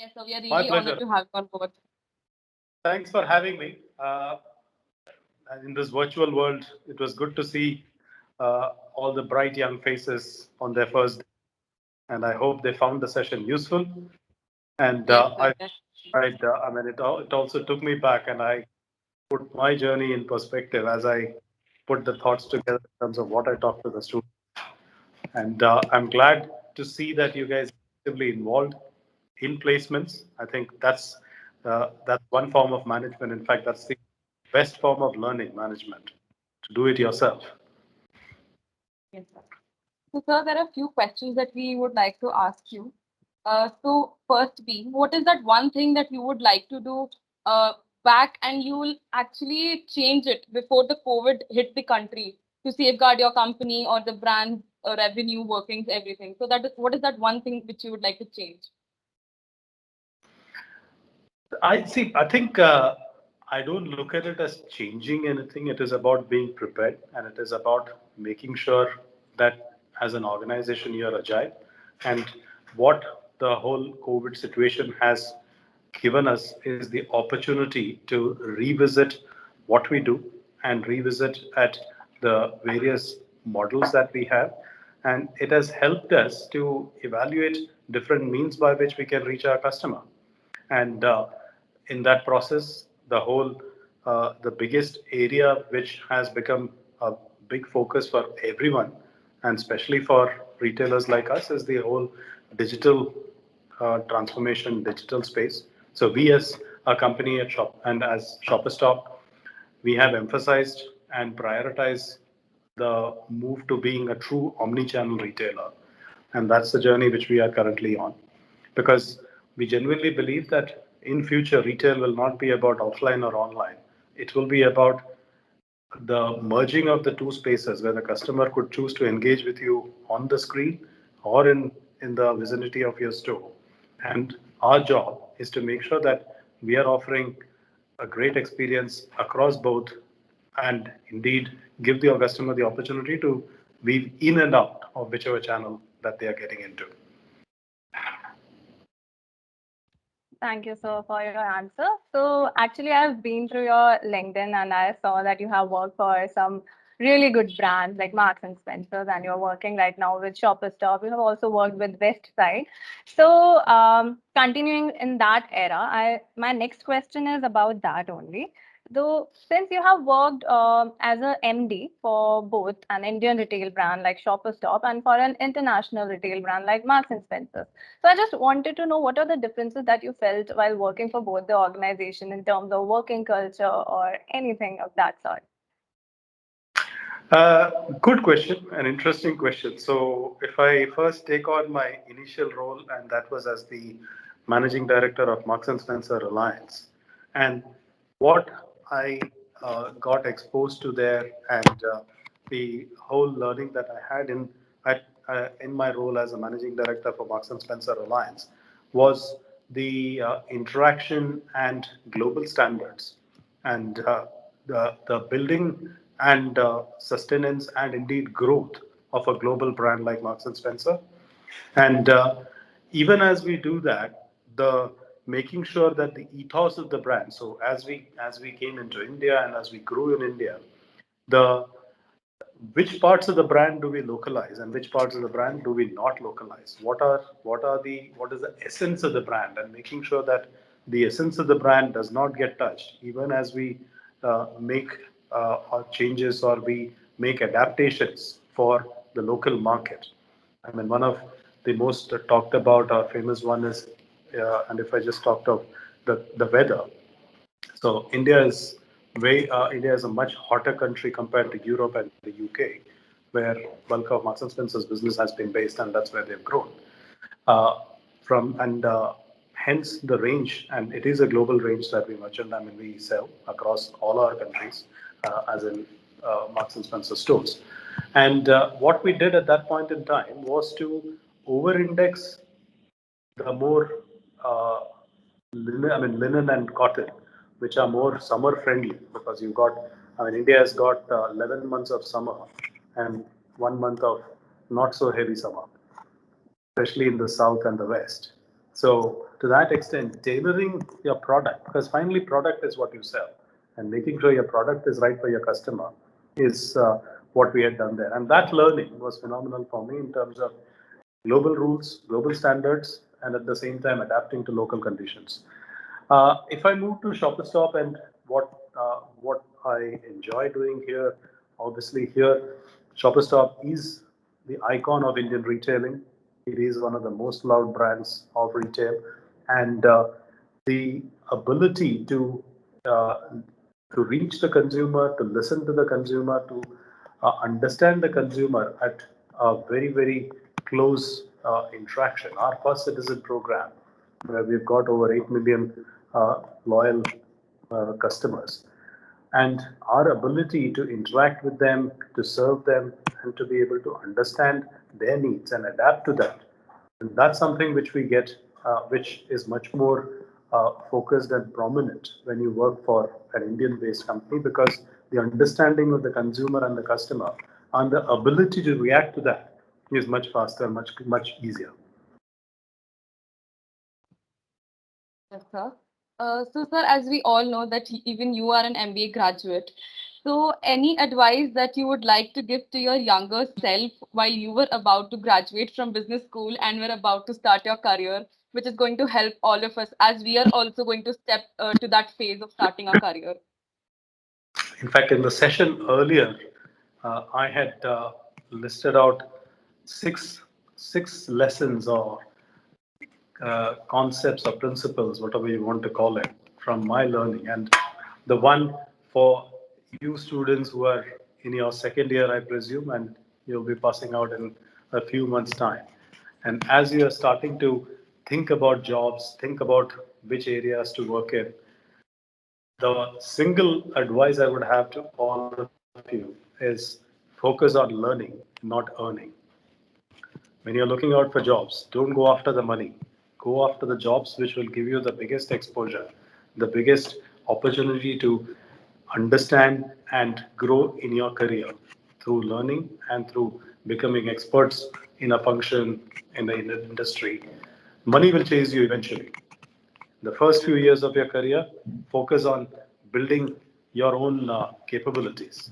Yes, so we are My really honored pleasure. to have you on board. Thanks for having me. In this virtual world, it was good to see all the bright young faces on their first day, and I hope they found the session useful. And Yes, sir. I mean, it also took me back, and I put my journey in perspective as I put the thoughts together in terms of what I talked to the students. And I'm glad to see that you guys are actively involved in placements. I think that's one form of management. In fact, that's the best form of learning management, to do it yourself. Yes, sir. So, sir, there are a few questions that we would like to ask you. So, first being, what is that one thing that you would like to do back and you will actually change it before the COVID hit the country to safeguard your company or the brand revenue workings, everything? So, that is what is that one thing which you would like to change? I see. I think I don't look at it as changing anything. It is about being prepared, and it is about making sure that as an organization you're agile. And what the whole COVID situation has given us is the opportunity to revisit what we do and revisit at the various models that we have. And it has helped us to evaluate different means by which we can reach our customer. And in that process, the biggest area which has become a big focus for everyone, and especially for retailers like us, is the whole digital transformation, digital space. So we as a company at Shop and as Shopperstop, we have emphasized and prioritized the move to being a true omni-channel retailer. And that's the journey which we are currently on. Because we genuinely believe that in future, retail will not be about offline or online. It will be about the merging of the two spaces where the customer could choose to engage with you on the screen or in the vicinity of your store. And our job is to make sure that we are offering a great experience across both and indeed give the customer the opportunity to weave in and out of whichever channel that they are getting into. Thank you, sir, for your answer. So, actually, I've been through your LinkedIn and I saw that you have worked for some really good brands like Marks and Spencer's, and you're working right now with Shoppers Stop. You have also worked with West Side. So, continuing in that era, my next question is about that only. Though, since you have worked as a MD for both an Indian retail brand like Shoppers Stop and for an international retail brand like Marks and Spencer's. So I just wanted to know what are the differences that you felt while working for both the organization in terms of working culture or anything of that sort. Good question, an interesting question. So, if I first take on my initial role, and that was as the managing director of Marks and Spencer Alliance, and what I got exposed to there, and the whole learning that I had in my role as a managing director for Marks and Spencer Alliance, was the interaction and global standards and the building and sustenance and indeed growth of a global brand like Marks and Spencer. And even as we do that, the making sure that the ethos of the brand. So as we came into India and as we grew in India, the which parts of the brand do we localize and which parts of the brand do we not localize? What is the essence of the brand, and making sure that the essence of the brand does not get touched even as we make our changes or we make adaptations for the local market. I mean, one of the most talked about or famous one is, and if I just talked of the weather, so India is a much hotter country compared to Europe and the UK, where bulk of Marks and Spencer's business has been based, and that's where they've grown. Uh, from and Hence the range, and it is a global range that we merchant. I mean, we sell across all our countries, as in Marks and Spencer stores. And what we did at that point in time was to over-index the more uh, linen and cotton, which are more summer friendly, because you've got, I mean, India has got 11 months of summer and 1 month of not so heavy summer, especially in the south and the west. So to that extent, tailoring your product, because finally product is what you sell, and making sure your product is right for your customer is what we had done there. And that learning was phenomenal for me in terms of global rules, global standards, and at the same time adapting to local conditions. If I move to Shopper Stop and what I enjoy doing here, obviously here, Shopper Stop is the icon of Indian retailing. It is one of the most loved brands of retail, and the ability uh, to reach the consumer, to listen to the consumer, to understand the consumer at a very close interaction. Our First Citizen program, where we've got over 8 million loyal customers, and our ability to interact with them, to serve them, and to be able to understand their needs and adapt to that. And that's something which we get, which is much more focused and prominent when you work for an Indian-based company, because the understanding of the consumer and the customer and the ability to react to that is much faster, much easier. Yes, sir. So, sir, as we all know that even you are an MBA graduate, so any advice that you would like to give to your younger self while you were about to graduate from business school and were about to start your career, which is going to help all of us as we are also going to step to that phase of starting our career? In fact, in the session earlier, I had listed out six six lessons or concepts or principles, whatever you want to call it, from my learning. And the one for you students who are in your second year, I presume, and you'll be passing out in a few months' time. And as you are starting to think about jobs, think about which areas to work in, the single advice I would have to all of you is focus on learning, not earning. When you're looking out for jobs, don't go after the money. Go after the jobs which will give you the biggest exposure, the biggest opportunity to understand and grow in your career through learning and through becoming experts in a function in the industry. Money will chase you eventually. The first few years of your career, focus on building your own capabilities.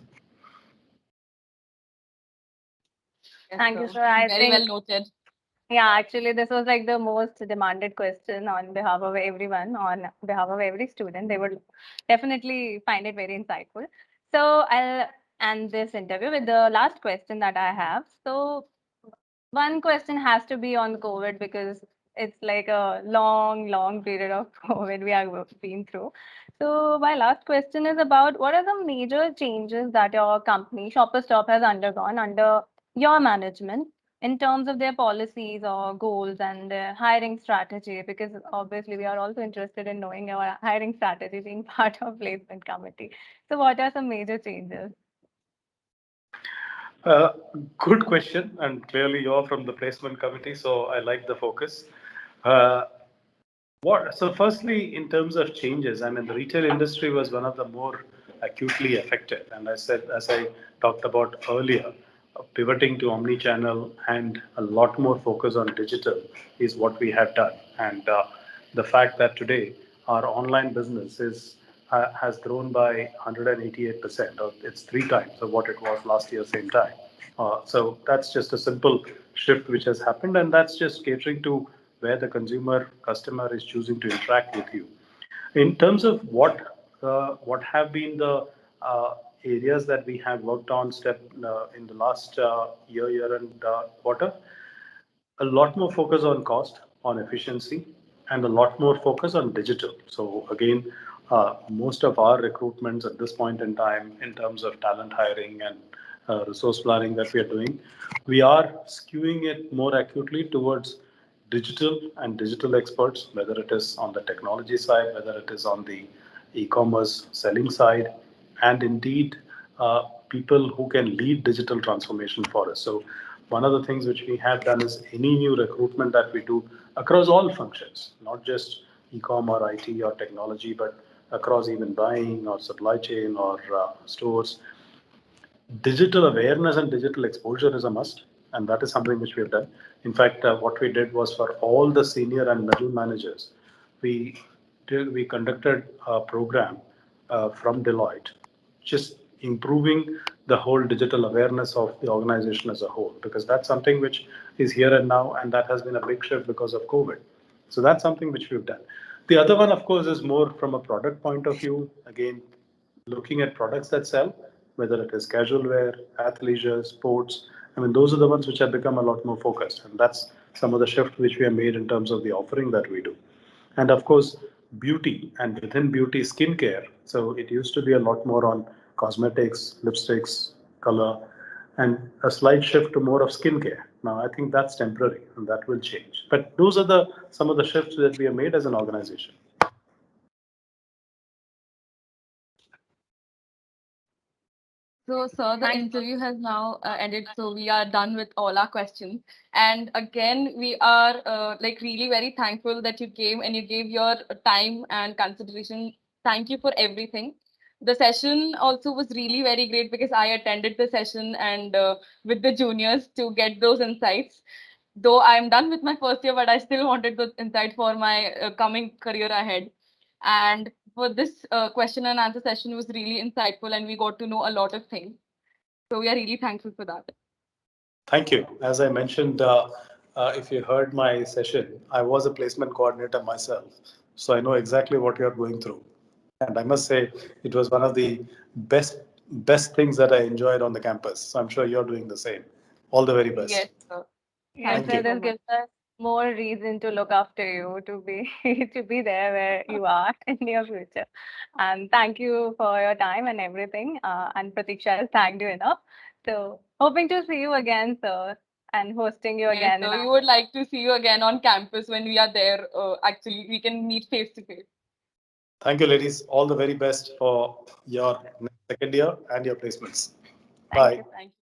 Yes, Thank you, sir. sir. I Very well think, noted. yeah, actually, this was like the most demanded question on behalf of everyone, on behalf of every student. They would definitely find it very insightful. So I'll end this interview with the last question that I have. So one question has to be on COVID because it's like a long period of COVID we have been through. So my last question is about what are the major changes that your company, Shopper Stop, has undergone under your management in terms of their policies or goals and their hiring strategy? Because obviously we are also interested in knowing your hiring strategy being part of placement committee. So what are some major changes? Uh, Good question, and clearly you're from the placement committee, so I like the focus. Uh, so firstly, in terms of changes, I mean, the retail industry was one of the more acutely affected, and I said, as I talked about earlier, pivoting to omni-channel and a lot more focus on digital is what we have done. And the fact that today our online business has grown by 188%, or it's three times of what it was last year same time. So that's just a simple shift which has happened, and that's just catering to where the consumer customer is choosing to interact with you. In terms of what have been the areas that we have worked on step in the last year and quarter, a lot more focus on cost, on efficiency, and a lot more focus on digital. So again, most of our recruitments at this point in time, in terms of talent hiring and resource planning that we are doing, we are skewing it more acutely towards digital and digital experts, whether it is on the technology side, whether it is on the e-commerce selling side, and indeed people who can lead digital transformation for us. So one of the things which we have done is any new recruitment that we do across all functions, not just e-com or IT or technology, but across even buying or supply chain or stores, digital awareness and digital exposure is a must, and that is something which we have done. In fact, what we did was for all the senior and middle managers, we we conducted a program from Deloitte, just improving the whole digital awareness of the organization as a whole, because that's something which is here and now, and that has been a big shift because of COVID. So that's something which we've done. The other one, of course, is more from a product point of view. Again, looking at products that sell, whether it is casual wear, athleisure, sports. I mean, those are the ones which have become a lot more focused, and that's some of the shift which we have made in terms of the offering that we do. And of course, beauty, and within beauty, skincare. So it used to be a lot more on cosmetics, lipsticks, color, and a slight shift to more of skincare. Now, I think that's temporary, and that will change. But those are the some of the shifts that we have made as an organization. So, sir, the interview has now ended. So we are done with all our questions. And again, we are like really very thankful that you came and you gave your time and consideration. Thank you for everything. The session also was really very great because I attended the session and with the juniors to get those insights. Though I'm done with my first year, but I still wanted the insight for my coming career ahead. And for this question and answer session was really insightful and we got to know a lot of things. So we are really thankful for that. Thank you. As I mentioned, if you heard my session, I was a placement coordinator myself, so I know exactly what you're going through. And I must say, it was one of the best things that I enjoyed on the campus. So I'm sure you're doing the same. All the very Yes, best. sir. Yes, Thank Thank you so you. so this much. gives us more reason to look after you to be to be there where you are in your future. And thank you for your time and everything. And Pratiksha has thanked you enough. So hoping to see you again, sir, and hosting you Yes, again in so we our. would like to see you again on campus when we are there. Actually, we can meet face to face. Thank you, ladies. All the very best for your second year and your placements. Thank Bye. you. Thank you.